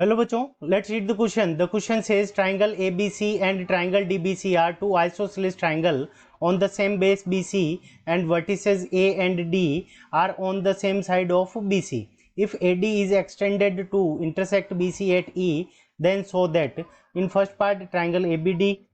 Hello बच्चों, let's read the question. The question says triangle ABC and triangle DBC are two isosceles triangle on the same base BC and vertices A and D are on the same side of BC. If AD is extended to intersect BC at E, then show that in first part triangle ABD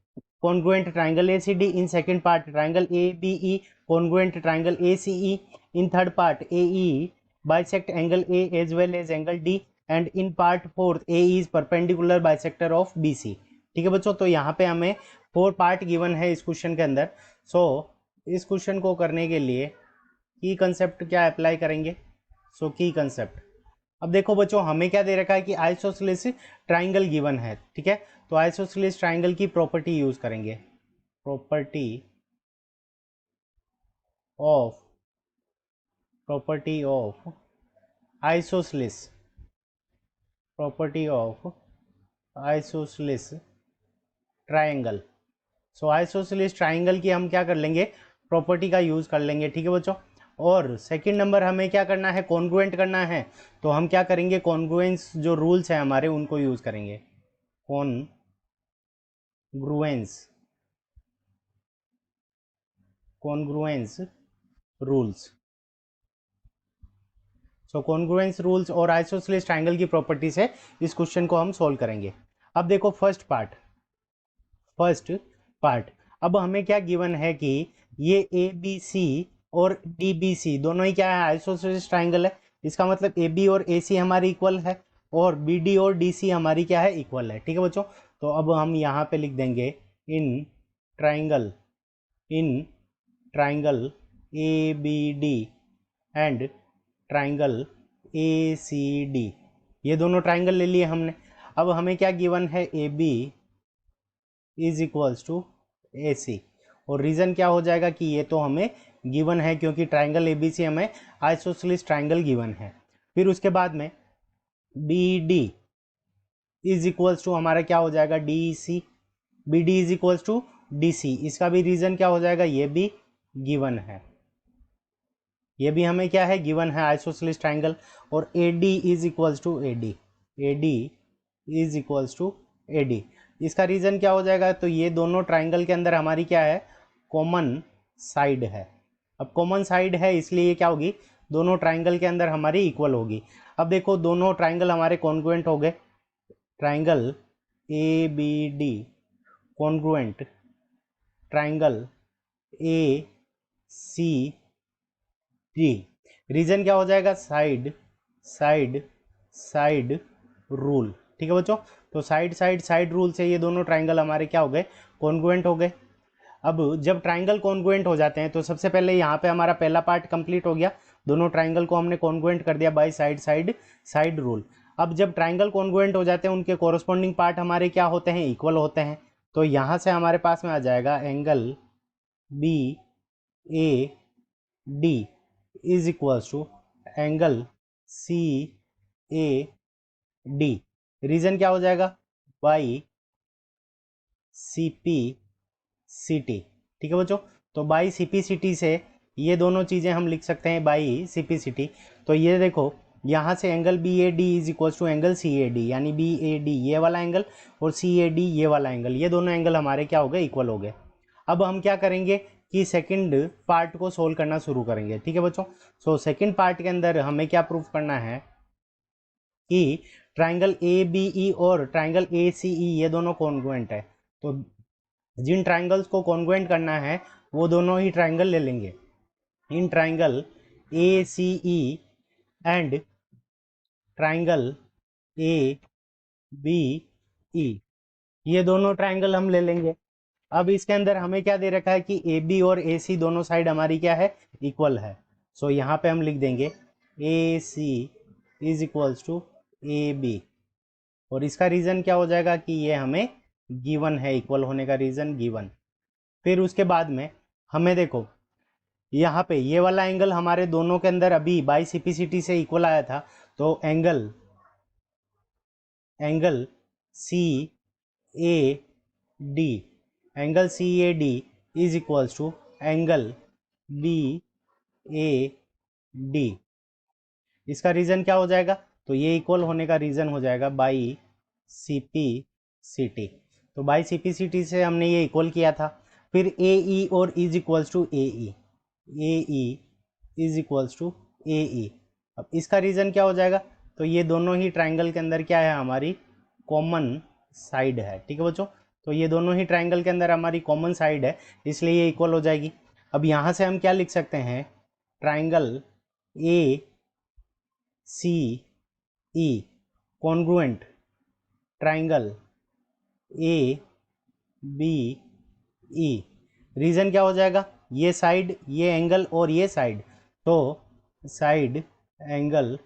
congruent triangle ACD, in second part triangle ABE congruent triangle ACE, in third part AE bisect angle A as well as angle D and in part fourth A is perpendicular bisector of B C. ठीक है बच्चों, तो यहाँ पे हमें 4 part given है इस question के अंदर। सो इस क्वेश्चन को करने के लिए की कंसेप्ट क्या अप्लाई करेंगे? सो की कंसेप्ट, अब देखो बच्चों हमें क्या दे रखा है कि आइसोसेलेस ट्राइंगल गिवन है। ठीक है, तो आइसोसेलेस ट्राइंगल की प्रॉपर्टी यूज करेंगे, property of isosceles, property of isosceles triangle. So isosceles triangle की हम क्या कर लेंगे, प्रॉपर्टी का यूज कर लेंगे। ठीक है बच्चों, और सेकंड नंबर हमें क्या करना है, कॉन्ग्रुएंट करना है। तो हम क्या करेंगे, कॉन्ग्रुएंस जो रूल्स है हमारे उनको यूज करेंगे, कॉन्ग्रुएंस रूल्स। सो कॉन्ग्रुएंस रूल्स और आइसोसेलेस ट्राइंगल की प्रॉपर्टी से इस क्वेश्चन को हम सोल्व करेंगे। अब देखो फर्स्ट पार्ट, अब हमें क्या गिवन है कि ये ए बी सी और डी बी सी दोनों ही क्या है, आइसोसेलेस ट्राइंगल है। इसका मतलब ए बी और ए सी हमारी इक्वल है और बी डी और डी सी हमारी क्या है, इक्वल है। ठीक है बच्चों, तो अब हम यहाँ पे लिख देंगे in triangle A B D and triangle A C D, ये दोनों ट्राइंगल ले लिए हमने। अब हमें क्या गिवन है, A B is equals to A C, और रीज़न क्या हो जाएगा कि ये तो हमें गिवन है क्योंकि ट्राइंगल ए बी सी हमें आइसोसेलेस ट्राइंगल गिवन है। फिर उसके बाद में B D is equals to हमारा क्या हो जाएगा, D C, B D is equals to D C, इसका भी रीज़न क्या हो जाएगा, ये भी गिवन है, ये भी हमें क्या है, गिवन है आइसोसेलेस ट्राइंगल। और A D is equals to A D, A D is equals to A D, इसका रीज़न क्या हो जाएगा, तो ये दोनों ट्राइंगल के अंदर हमारी क्या है, कॉमन साइड है। अब कॉमन साइड है इसलिए ये क्या होगी, दोनों ट्राइंगल के अंदर हमारी इक्वल होगी। अब देखो दोनों ट्राइंगल हमारे कॉन्ग्रुएंट हो गए, triangle A B D congruent triangle A C D, reason क्या हो जाएगा, साइड रूल। ठीक है बच्चों, तो साइड रूल से ये दोनों ट्राइंगल हमारे क्या हो गए, कॉन्ग्रुएंट हो गए। अब जब ट्राइंगल कॉन्ग्रुएंट हो जाते हैं तो सबसे पहले यहाँ पे हमारा पहला पार्ट कंप्लीट हो गया, दोनों ट्राइंगल को हमने कॉन्ग्रुएंट कर दिया बाय साइड रूल। अब जब ट्राइंगल कॉन्ग्रुएंट हो जाते हैं उनके कॉरस्पॉन्डिंग पार्ट हमारे क्या होते हैं, इक्वल होते हैं। तो यहाँ से हमारे पास में आ जाएगा angle B A D is equals to angle C A D, reason क्या हो जाएगा, by C P C T. ठीक है बच्चों, तो by C P C T से ये दोनों चीज़ें हम लिख सकते हैं by C P C T. तो ये देखो यहाँ से angle B A D is equals to angle C A D, यानी बी ए डी ये वाला एंगल और सी ए डी ये वाला एंगल, ये दोनों एंगल हमारे क्या हो गए, इक्वल हो गए। अब हम क्या करेंगे कि सेकंड पार्ट को सोल्व करना शुरू करेंगे। ठीक है बच्चों, सो सेकंड पार्ट के अंदर हमें क्या प्रूफ करना है कि ट्राइंगल ए बी ई और ट्राइंगल ए सी ई ये दोनों कॉन्ग्रुएंट है। तो जिन ट्राइंगल्स को कॉन्ग्रुएंट करना है वो दोनों ही ट्राइंगल ले लेंगे, in triangle A C E and triangle A B E, ये दोनों ट्राइंगल हम ले लेंगे। अब इसके अंदर हमें क्या दे रखा है कि ए बी और ए सी दोनों साइड हमारी क्या है, इक्वल है। सो यहाँ पे हम लिख देंगे A C is equals to A B, और इसका रीज़न क्या हो जाएगा कि ये हमें गिवन है, इक्वल होने का रीज़न गिवन। फिर उसके बाद में हमें देखो यहाँ पे ये वाला एंगल हमारे दोनों के अंदर अभी बाई सिपिसिटी से इक्वल आया था, तो angle C A D, angle C A D is equals to angle B A D, इसका रीज़न क्या हो जाएगा, तो ये इक्वल होने का रीज़न हो जाएगा by C P C T. तो by C P C T से हमने ये इक्वल किया था। फिर ए ई और is equals to A E is equals to A E. अब इसका रीज़न क्या हो जाएगा, तो ये दोनों ही ट्राइंगल के अंदर क्या है, हमारी कॉमन साइड है। ठीक है बच्चों, तो ये दोनों ही ट्राइंगल के अंदर हमारी कॉमन साइड है, इसलिए ये इक्वल हो जाएगी। अब यहाँ से हम क्या लिख सकते हैं, triangle A C E congruent triangle A B E. Reason क्या हो जाएगा, ये साइड, ये एंगल और ये साइड, तो साइड एंगल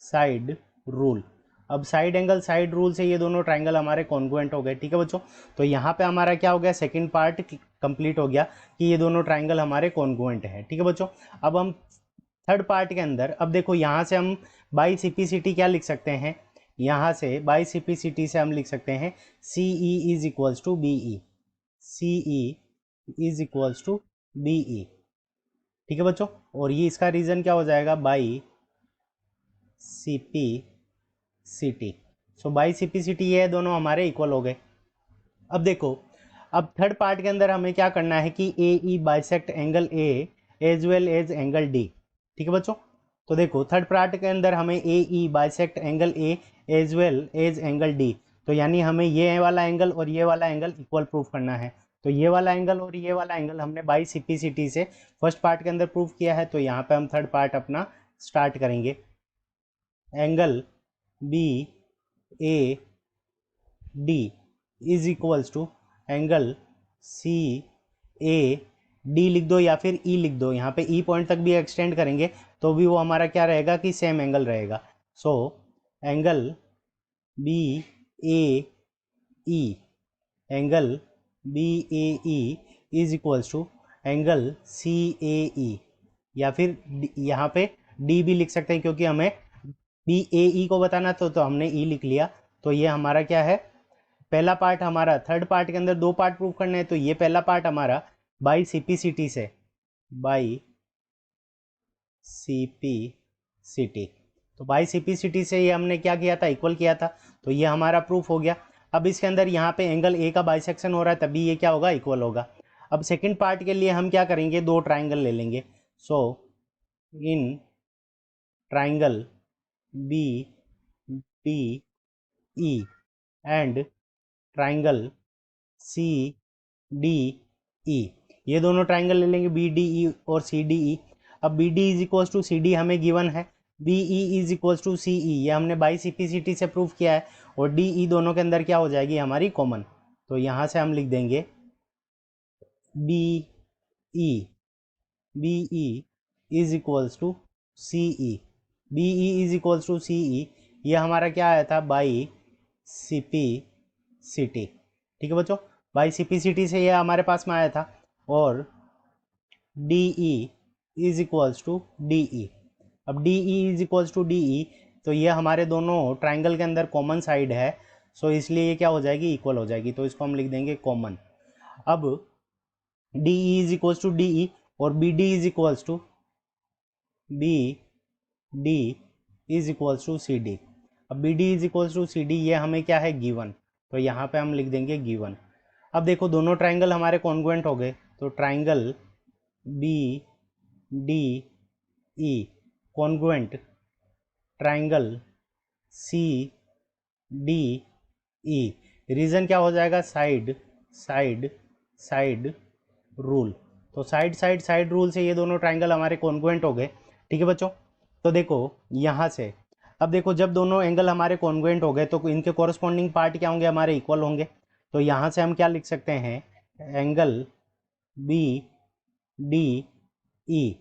साइड रूल। अब साइड एंगल साइड रूल से ये दोनों ट्राइंगल हमारे कॉन्ग्रुएंट हो गए। ठीक है बच्चों, तो यहाँ पे हमारा क्या हो गया, सेकंड पार्ट कंप्लीट हो गया कि ये दोनों ट्राइंगल हमारे कॉन्ग्रुएंट हैं। ठीक है बच्चों, अब हम थर्ड पार्ट के अंदर, अब देखो यहाँ से हम बाई सिपिसिटी क्या लिख सकते हैं, यहाँ से बाई सिपिसिटी से हम लिख सकते हैं C E is equals to B E, C E is equals to B E. ठीक है बच्चों, और ये इसका रीज़न क्या हो जाएगा, by C P C T. So by C P C T ये दोनों हमारे इक्वल हो गए। अब देखो, अब थर्ड पार्ट के अंदर हमें क्या करना है कि A E bisect angle A as well as angle D. ठीक है बच्चों, तो देखो थर्ड पार्ट के अंदर हमें A E bisect angle A as well as angle D, तो यानी हमें ये वाला एंगल और ये वाला एंगल इक्वल प्रूफ करना है। तो ये वाला एंगल और ये वाला एंगल हमने बाई सिपिसिटी से फर्स्ट पार्ट के अंदर प्रूफ किया है, तो यहाँ पे हम थर्ड पार्ट अपना स्टार्ट करेंगे। Angle B A D is equals to angle C A D लिख दो या फिर ई लिख दो, यहाँ पे ई पॉइंट तक भी एक्सटेंड करेंगे तो भी वो हमारा क्या रहेगा कि सेम एंगल रहेगा। So angle B A E, angle B A E is equals to angle C A E, या फिर यहाँ पे डी भी लिख सकते हैं क्योंकि हमें बी ए ई को बताना तो हमने ई लिख लिया। तो ये हमारा क्या है, पहला पार्ट हमारा, थर्ड पार्ट के अंदर दो पार्ट प्रूव करने हैं, तो ये पहला पार्ट हमारा बाई सीपीसीटी से, बाई सीपीसीटी, तो बाई सीपीसीटी से ये हमने क्या किया था, इक्वल किया था, तो ये हमारा प्रूफ हो गया। अब इसके अंदर यहाँ पे एंगल ए का बाइसेक्शन हो रहा है, तभी ये क्या होगा, इक्वल होगा। अब सेकंड पार्ट के लिए हम क्या करेंगे, दो ट्राइंगल ले लेंगे। So in triangle B D E and triangle C D E, ये दोनों ट्राइंगल ले लेंगे बी डी ई और सी डी ई। अब B D is equals to C D हमें गिवन है, B E is equals to C E ये हमने by C P C T से प्रूव किया है, और डी ई दोनों के अंदर क्या हो जाएगी, हमारी कॉमन। तो यहाँ से हम लिख देंगे B E, B E is equals to C E, B E is equals to C E, ये हमारा क्या आया था, by C P C T. ठीक है बच्चों, by C P C T से ये हमारे पास में आया था, और D E is equals to D E. अब D E is equals to D E, तो ये हमारे दोनों ट्राइंगल के अंदर कॉमन साइड है, सो इसलिए ये क्या हो जाएगी, इक्वल हो जाएगी, तो इसको हम लिख देंगे कॉमन। अब D E is equals to D E और B D is equals to B D is equals to C D. अब B D is equals to C D ये हमें क्या है, गिवन, तो यहाँ पे हम लिख देंगे गिवन। अब देखो दोनों ट्राइंगल हमारे कॉन्ग्रुएंट हो गए, तो triangle B D E congruent triangle C D E. Reason क्या हो जाएगा, साइड साइड साइड रूल। तो साइड साइड साइड रूल से ये दोनों ट्राइंगल हमारे कॉन्ग्रुएंट हो गए। ठीक है बच्चों, तो देखो यहाँ से, अब देखो जब दोनों एंगल हमारे कॉन्ग्रुएंट हो गए तो इनके कॉरस्पॉन्डिंग पार्ट क्या होंगे, हमारे इक्वल होंगे। तो यहाँ से हम क्या लिख सकते हैं, angle B D E,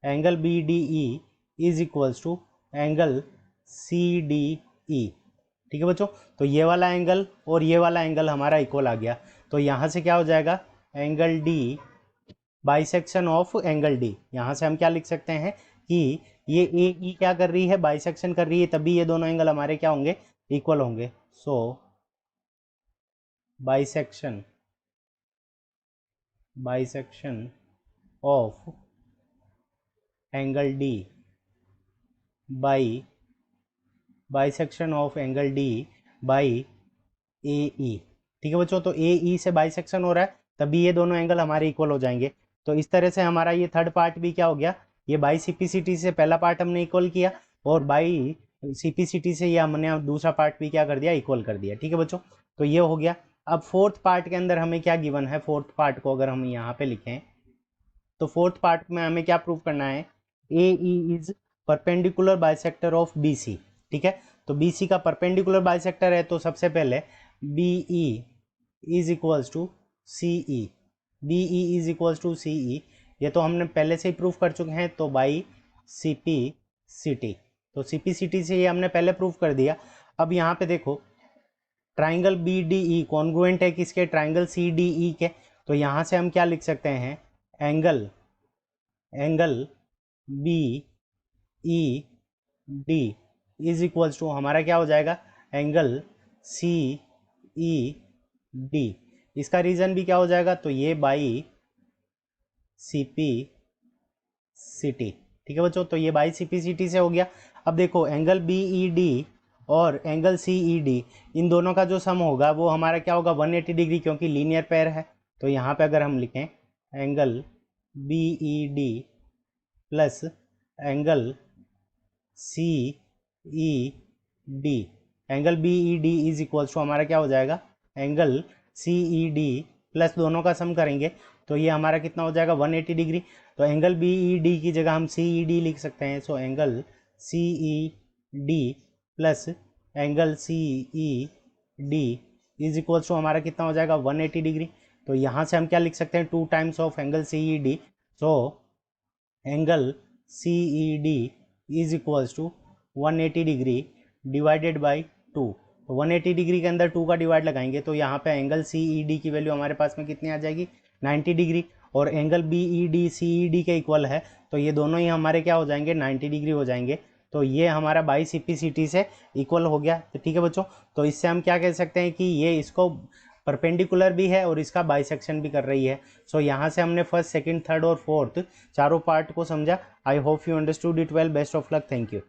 angle B D E is equals to angle C D E. ठीक है बच्चों, तो ये वाला एंगल और ये वाला एंगल हमारा इक्वल आ गया, तो यहाँ से क्या हो जाएगा, angle D bisection of angle D. यहाँ से हम क्या लिख सकते हैं कि ये ए ई क्या कर रही है, बाइसेक्शन कर रही है, तभी ये दोनों एंगल हमारे क्या होंगे, इक्वल होंगे। So bisection bisection of angle D by bisection of angle D by A E. ठीक है बच्चों, तो ए ई से बाइसेक्शन हो रहा है, तभी ये दोनों एंगल हमारे इक्वल हो जाएंगे। तो इस तरह से हमारा ये थर्ड पार्ट भी क्या हो गया, ये बाई सीपीसीटी से पहला पार्ट हमने इक्वल किया, और बाई सीपीसीटी से ये हमने दूसरा पार्ट भी क्या कर दिया, इक्वल कर दिया। ठीक है बच्चों, तो ये हो गया। अब फोर्थ पार्ट के अंदर हमें क्या गिवन है, फोर्थ पार्ट को अगर हम यहाँ पे लिखें तो फोर्थ पार्ट में हमें क्या प्रूव करना है, A E is perpendicular bisector of B C. ठीक है, तो बी सी का परपेंडिकुलर बाइसेक्टर है, तो सबसे पहले B E is equals to C E, B E is equals to C E, ये तो हमने पहले से ही प्रूव कर चुके हैं, तो by C P C T, तो सी पी सी टी से ये हमने पहले प्रूव कर दिया। अब यहाँ पे देखो triangle B D E congruent है किसके, ट्राइंगल सी डी ई के, तो यहाँ से हम क्या लिख सकते हैं, angle B E D is equals to हमारा क्या हो जाएगा, एंगल सी ई डी। इसका रीजन भी क्या हो जाएगा, तो ये by C P C T. ठीक है बच्चों, तो ये by C P C T से हो गया। अब देखो एंगल बी ई डी और एंगल सी ई डी, इन दोनों का जो सम होगा वो हमारा क्या होगा, 180 डिग्री, क्योंकि लीनियर पेयर है। तो यहाँ पे अगर हम लिखें angle B E D plus angle C E D, angle B E D is equals to हमारा क्या हो जाएगा, angle C E D plus दोनों का सम करेंगे तो ये हमारा कितना हो जाएगा, 180 डिग्री। तो एंगल बी ई डी की जगह हम सी ई डी लिख सकते हैं। So angle C E D plus angle C E D is equals to हमारा कितना हो जाएगा, 180 डिग्री। तो यहाँ से हम क्या लिख सकते हैं, 2 times of angle C E D. So angle C E D is equals to 180 degree divided by 2। तो 180 डिग्री के अंदर 2 का डिवाइड लगाएंगे तो यहाँ पे एंगल सी ई डी की वैल्यू हमारे पास में कितनी आ जाएगी, 90 डिग्री। और angle B E D C E D के इक्वल है, तो ये दोनों ही हमारे क्या हो जाएंगे, 90 डिग्री हो जाएंगे। तो ये हमारा by C P C T से इक्वल हो गया। तो ठीक है बच्चों, तो इससे हम क्या कह सकते हैं कि ये इसको परपेंडिकुलर भी है और इसका बाइसेक्शन भी कर रही है। सो यहाँ से हमने फर्स्ट, सेकंड, थर्ड और फोर्थ चारों पार्ट को समझा। I hope you understood it well. Best of luck. Thank you.